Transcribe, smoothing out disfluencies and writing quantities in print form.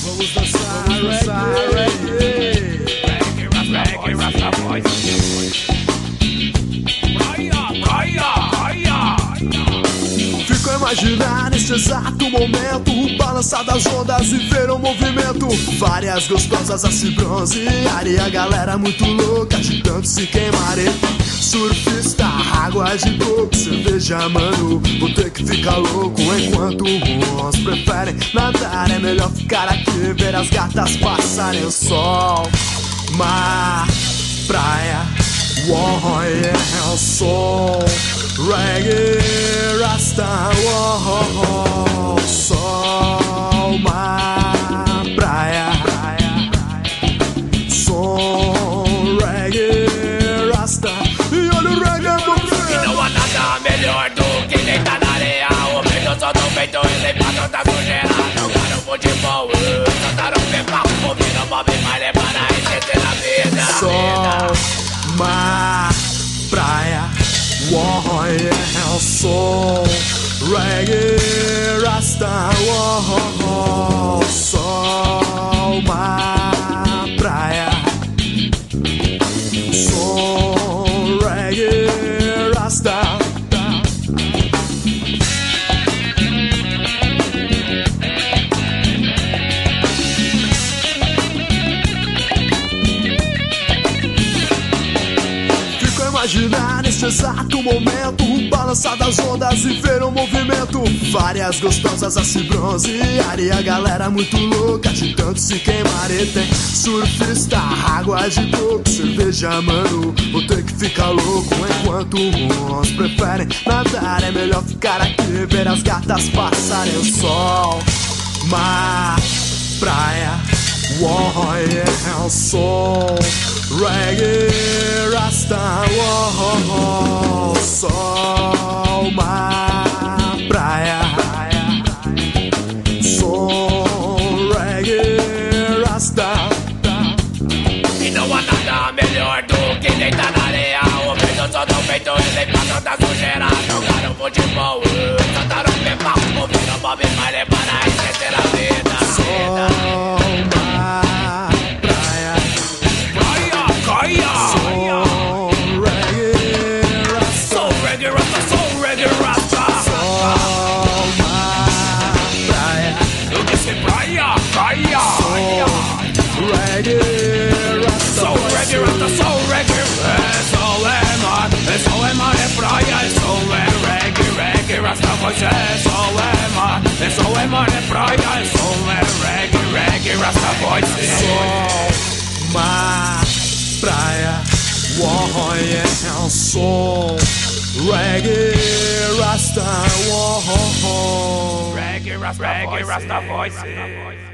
Vamos dançar reggae. Reggae, Rasta Boys. Fico a imaginar neste exato momento o balançar das ondas e ver o movimento. Várias gostosas a se bronzear e a galera muito louca agitando-se queimarem. Surfista, água de coco, cerveja, mano, vou ter que ficar louco enquanto uns preferem nadar. É melhor ficar aqui e ver as gatas passarem. Sol, mar, praia, oh yeah, sol, reggae, rasta, oh, sol, mar, praia, som, reggae, rasta. E olha o reggae, E não há nada melhor do que deitar na areia. O beijo só no peito e limpar toda sujeira. Jogar um futebol, soltar um pepão. Ouvir o Bob Marley para esquecer a vida. sol, mar, praia, oh yeah, sol, reggae, rasta, oh, sol, mar, praia, som, reggae, rasta. Imaginar neste exato momento o balançar das ondas e ver o movimento. Várias gostosas a se bronzear e a galera muito louca agitando-se queimar. E tem surfista, água de coco, cerveja, mano, vou ter que ficar louco enquanto uns preferem nadar. É melhor ficar aqui e ver as gatas passarem. Sol, mar, praia, oh yeah, sol, reggae, rasta, oh, sol, mar, praia, som, reggae, rasta. E não há nada melhor do que deitar na areia. O beijo só no peito e limpar toda sujeira. Jogar um futebol, soltar um pepão. Ouvir o Bob Marley para esquecer a vida. Sol, mar, praia, som, reggae, rasta. Soul reggae rasta, soul reggae rasta. Sol, mar, praia, Eu disse praia, praia. reggae, rasta. Soul reggae rasta, soul reggae. Sol é mar, é praia. Sol é reggae, reggae rasta. Pois é, sol é mar, é praia. Sol é reggae, reggae rasta. Pois é. Sol, mar, praia, oh yeah, sol, reggae, rasta, oh. Reggae rasta, voice.